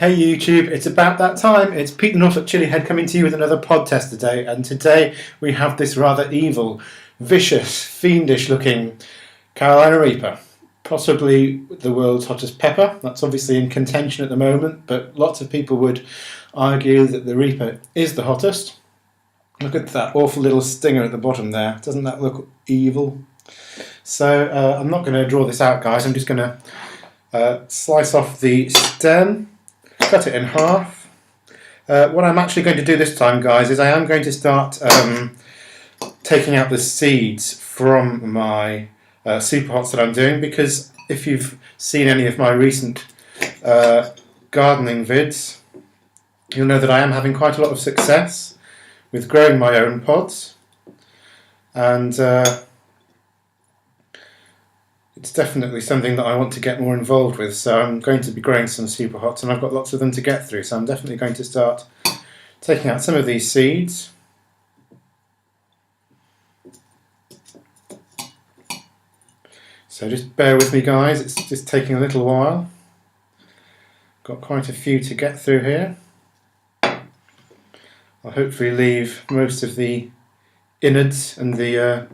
Hey YouTube, it's about that time. It's Pete the Norfolk Chillihead coming to you with another pod test today, and today we have this rather evil, vicious, fiendish looking Carolina Reaper. Possibly the world's hottest pepper. That's obviously in contention at the moment, but lots of people would argue that the Reaper is the hottest. Look at that awful little stinger at the bottom there. Doesn't that look evil? So I'm not going to draw this out, guys. I'm just going to slice off the stem, cut it in half. What I'm actually going to do this time, guys, is I am going to start taking out the seeds from my super hots that I'm doing, because if you've seen any of my recent gardening vids, you'll know that I am having quite a lot of success with growing my own pods, and it's definitely something that I want to get more involved with. So I'm going to be growing some super hots, and I've got lots of them to get through, so I'm definitely going to start taking out some of these seeds. So just bear with me, guys, it's just taking a little while. Got quite a few to get through here. I'll hopefully leave most of the innards and the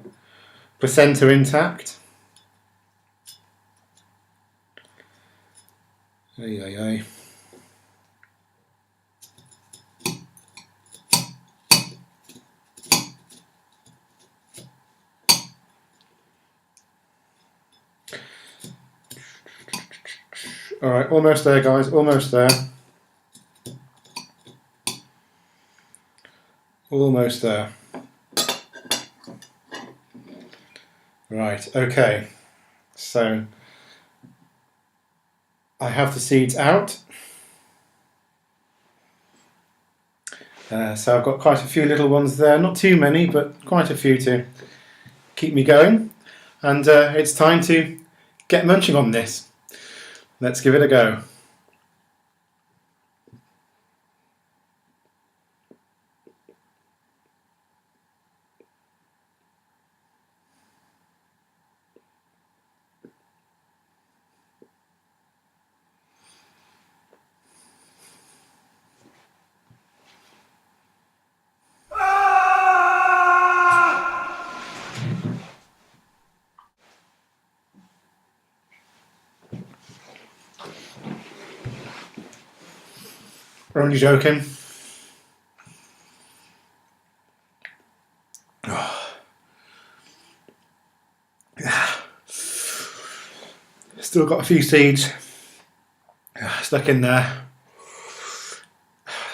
placenta intact. Ay, ay, ay. Alright, almost there, guys, almost there. Almost there. Right, okay. So I have the seeds out. So I've got quite a few little ones there, not too many, but quite a few to keep me going. And it's time to get munching on this. Let's give it a go. We're only joking. Still got a few seeds stuck in there.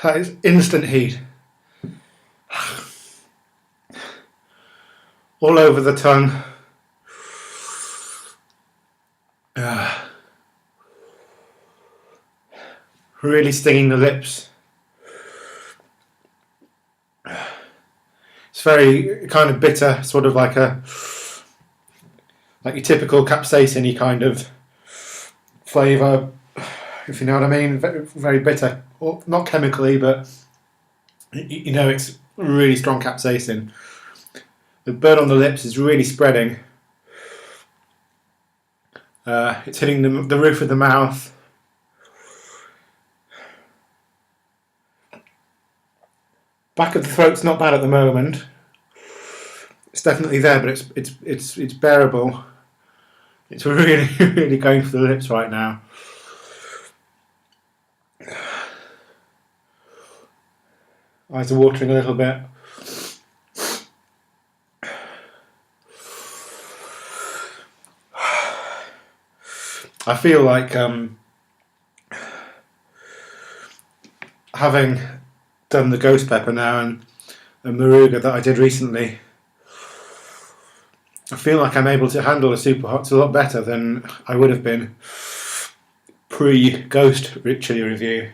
That is instant heat. All over the tongue. Really stinging the lips. It's very kind of bitter, sort of like your typical capsaicin-y kind of flavour, if you know what I mean. Very, very bitter. Well, not chemically, but you know it's really strong capsaicin. The burn on the lips is really spreading. It's hitting the roof of the mouth. Back of the throat's not bad at the moment. It's definitely there, but it's bearable. It's really really going for the lips right now. Eyes are watering a little bit. I feel like having done the ghost pepper now and Moruga that I did recently, I feel like I'm able to handle the super hots a lot better than I would have been pre-ghost chili review.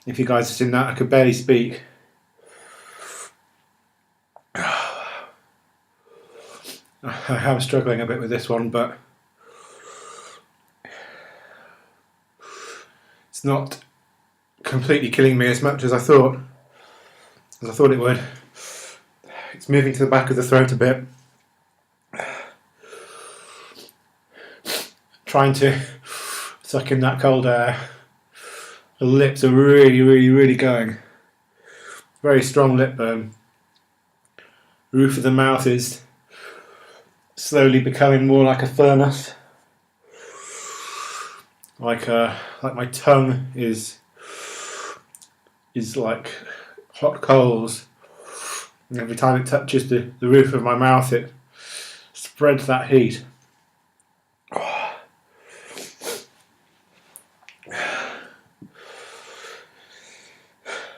If you guys have seen that, I could barely speak. I am struggling a bit with this one, but it's not completely killing me as much as I thought it would. It's moving to the back of the throat a bit. Trying to suck in that cold air. The lips are really, really, really going. Very strong lip burn. Roof of the mouth is slowly becoming more like a furnace. Like my tongue is like hot coals. And every time it touches the roof of my mouth, it spreads that heat.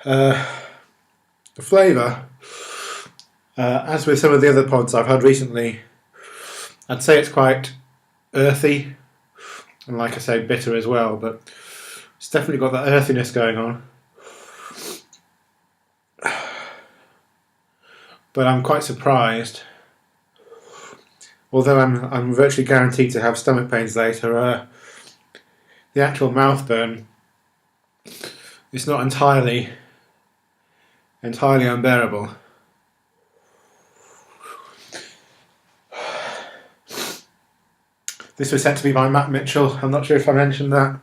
The flavour, as with some of the other pods I've had recently, I'd say it's quite earthy, and like I say, bitter as well, but it's definitely got that earthiness going on. But I'm quite surprised, although I'm virtually guaranteed to have stomach pains later, the actual mouth burn, it's not entirely unbearable. This was sent to me by Matt Mitchell. I'm not sure if I mentioned that.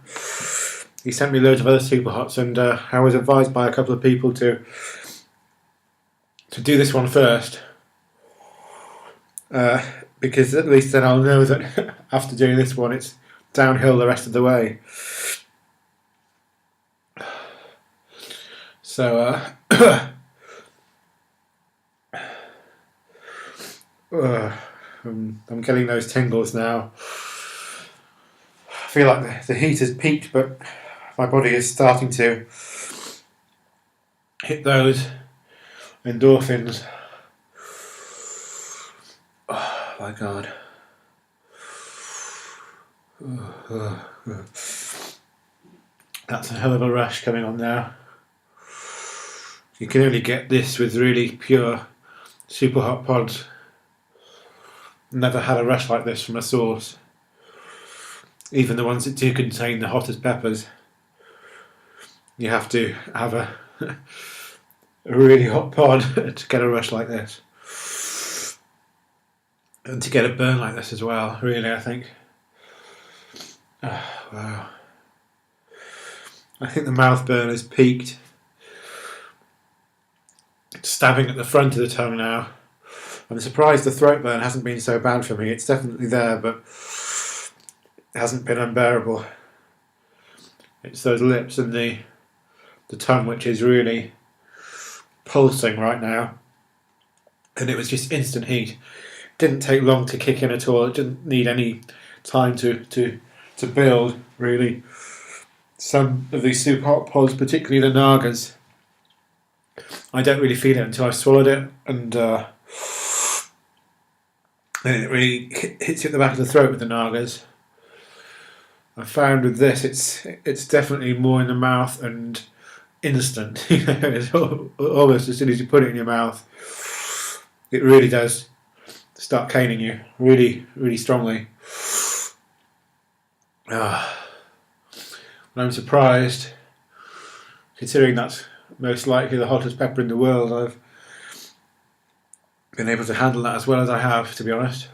He sent me loads of other super hots, and I was advised by a couple of people to do this one first, because at least then I'll know that after doing this one it's downhill the rest of the way. So I'm getting those tingles now. I feel like the heat has peaked, but my body is starting to hit those endorphins. Oh my god. That's a hell of a rush coming on now. You can only get this with really pure super hot pods. Never had a rush like this from a source. Even the ones that do contain the hottest peppers, you have to have a really hot pod to get a rush like this. And to get a burn like this as well, really, I think. Wow. I think the mouth burn has peaked. It's stabbing at the front of the tongue now. I'm surprised the throat burn hasn't been so bad for me. It's definitely there, but it hasn't been unbearable. It's those lips and the tongue which is really pulsing right now. And it was just instant heat. Didn't take long to kick in at all. It didn't need any time to build, really. Some of these super hot pods, particularly the Nagas, I don't really feel it until I've swallowed it, and then it really hits you at the back of the throat with the Nagas. I found with this, it's definitely more in the mouth and instant. It's almost as soon as you put it in your mouth, it really does start caning you really, really strongly. And I'm surprised, considering that's most likely the hottest pepper in the world, I've been able to handle that as well as I have, to be honest.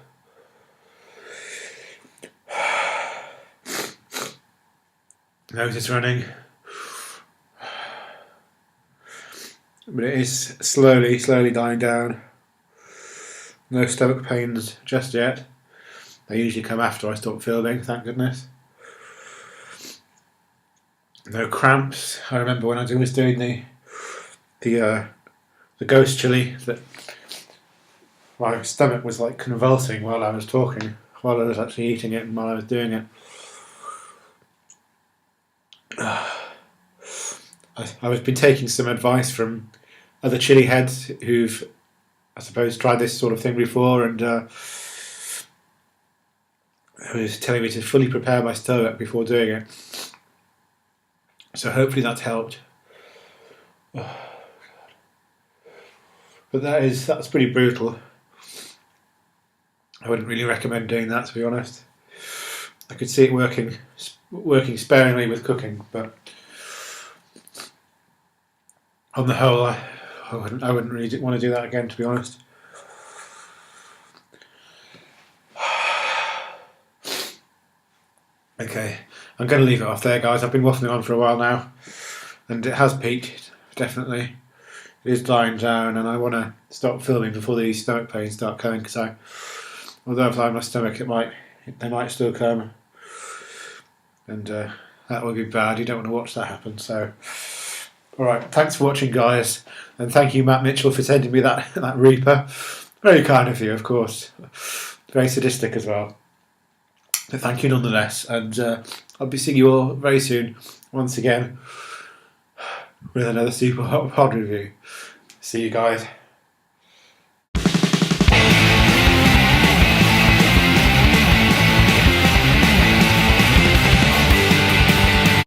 Nose is running, but it is slowly dying down. No stomach pains just yet. They usually come after I stop filming, thank goodness. No cramps. I remember when I was doing the ghost chili, that my stomach was like convulsing while I was talking, while I was actually eating it and while I was doing it. I've been taking some advice from other chili heads who've, I suppose, tried this sort of thing before, and who was telling me to fully prepare my stomach before doing it. So hopefully that's helped. But that's pretty brutal. I wouldn't really recommend doing that, to be honest. I could see it working sparingly with cooking, but on the whole, I wouldn't really want to do that again, to be honest. Okay, I'm going to leave it off there, guys. I've been waffling on for a while now, and it has peaked, definitely. It is dying down, and I want to stop filming before these stomach pains start coming, because although I've lied my stomach, they might still come, and that would be bad. You don't want to watch that happen. So, all right, thanks for watching, guys, and thank you, Matt Mitchell, for sending me that Reaper. Very kind of you, of course. Very sadistic as well. But thank you nonetheless, and I'll be seeing you all very soon, once again, with another super hot pod review. See you guys.